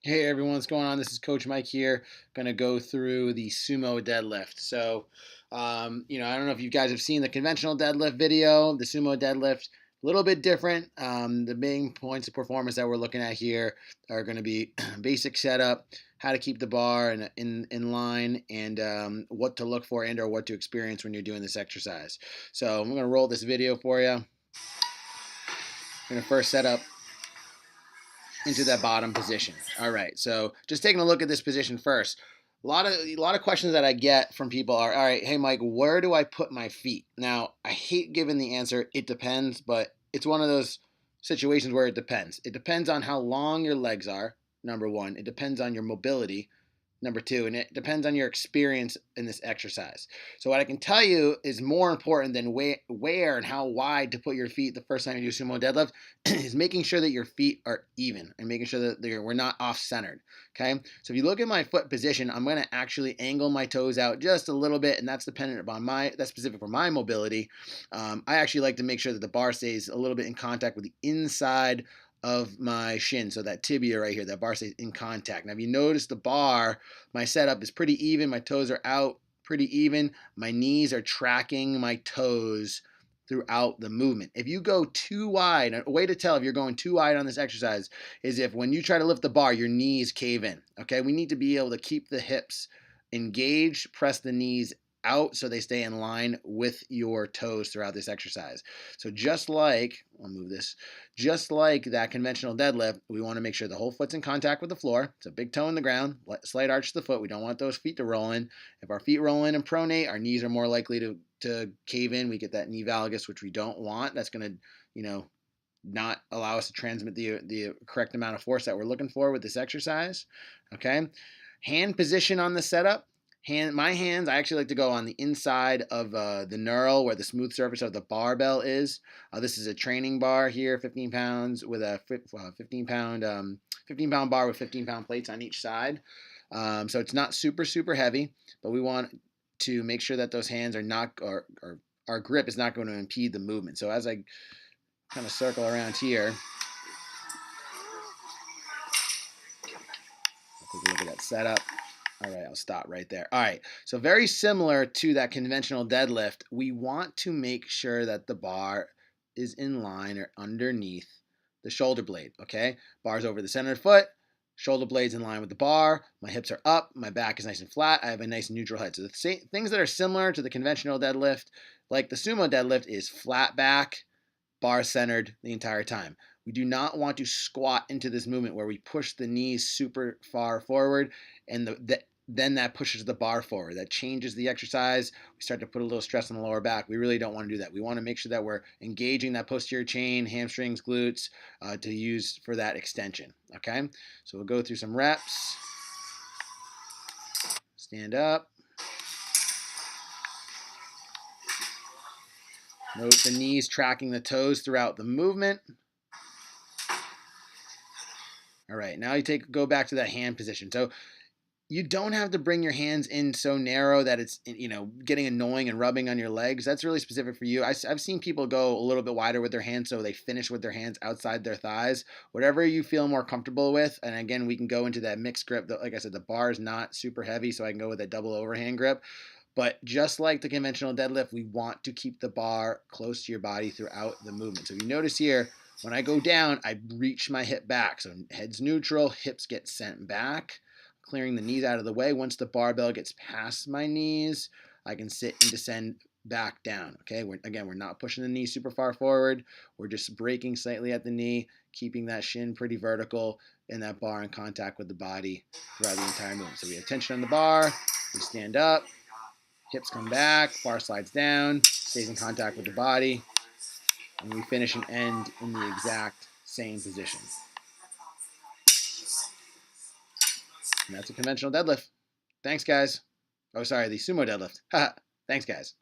Hey everyone, what's going on? This is Coach Mike here. Going to go through the sumo deadlift. I don't know if you guys have seen the conventional deadlift video, the sumo deadlift, a little bit different. The main points of performance that we're looking at here are going to be basic setup, how to keep the bar in line, and what to look for and or what to experience when you're doing this exercise. So I'm going to roll this video for you. I'm going to first set up into that bottom position. All right, so just taking a look at this position first. A lot of questions that I get from people are, all right, hey Mike, where do I put my feet? Now, I hate giving the answer, it depends, but it's one of those situations where it depends. It depends on how long your legs are, number one. It depends on your mobility, number two, and it depends on your experience in this exercise. So what I can tell you is more important than where and how wide to put your feet the first time you do sumo deadlift is making sure that your feet are even and making sure that we're not off-centered, okay? So if you look at my foot position, I'm going to actually angle my toes out just a little bit, and that's dependent upon that's specific for my mobility. I actually like to make sure that the bar stays a little bit in contact with the inside of my shin, so that tibia right here, that bar stays in contact. Now, if you notice the bar, my setup is pretty even. My toes are out pretty even. My knees are tracking my toes throughout the movement. If you go too wide, a way to tell if you're going too wide on this exercise is if when you try to lift the bar, your knees cave in. Okay, we need to be able to keep the hips engaged, press the knees out so they stay in line with your toes throughout this exercise. So just like, I'll move this, just like that conventional deadlift, we want to make sure the whole foot's in contact with the floor. It's a big toe in the ground, slight arch to the foot. We don't want those feet to roll in. If our feet roll in and pronate, our knees are more likely to cave in. We get that knee valgus, which we don't want. That's going to, not allow us to transmit the correct amount of force that we're looking for with this exercise. Okay. Hand position on the setup. My hands, I actually like to go on the inside of the knurl where the smooth surface of the barbell is. This is a training bar here, 15 pounds with a 15 pound bar with 15-pound plates on each side. So it's not super heavy, but we want to make sure that those hands are not, or our grip is not going to impede the movement. So as I kind of circle around here, I'll take a look at that setup. All right, I'll stop right there. All right, so very similar to that conventional deadlift, we want to make sure that the bar is in line or underneath the shoulder blade, okay? Bar's over the center of the foot, shoulder blade's in line with the bar, my hips are up, my back is nice and flat, I have a nice neutral head. So the same things that are similar to the conventional deadlift, like the sumo deadlift, is flat back, bar centered the entire time. We do not want to squat into this movement where we push the knees super far forward and then that pushes the bar forward. That changes the exercise. We start to put a little stress on the lower back. We really don't want to do that. We want to make sure that we're engaging that posterior chain, hamstrings, glutes, to use for that extension. Okay? So we'll go through some reps. Stand up. Note the knees tracking the toes throughout the movement. All right, now go back to that hand position. So you don't have to bring your hands in so narrow that it's getting annoying and rubbing on your legs. That's really specific for you. I've seen people go a little bit wider with their hands so they finish with their hands outside their thighs. Whatever you feel more comfortable with. And again, we can go into that mixed grip. Like I said, the bar is not super heavy, so I can go with a double overhand grip. But just like the conventional deadlift, we want to keep the bar close to your body throughout the movement. So you notice here, when I go down, I reach my hip back. So head's neutral, hips get sent back, clearing the knees out of the way. Once the barbell gets past my knees, I can sit and descend back down. Okay, we're not pushing the knee super far forward. We're just breaking slightly at the knee, keeping that shin pretty vertical and that bar in contact with the body throughout the entire movement. So we have tension on the bar, we stand up, hips come back, bar slides down, stays in contact with the body, and we finish and end in the exact same position. And that's a conventional deadlift. Thanks, guys. Oh, sorry, the sumo deadlift. Thanks, guys.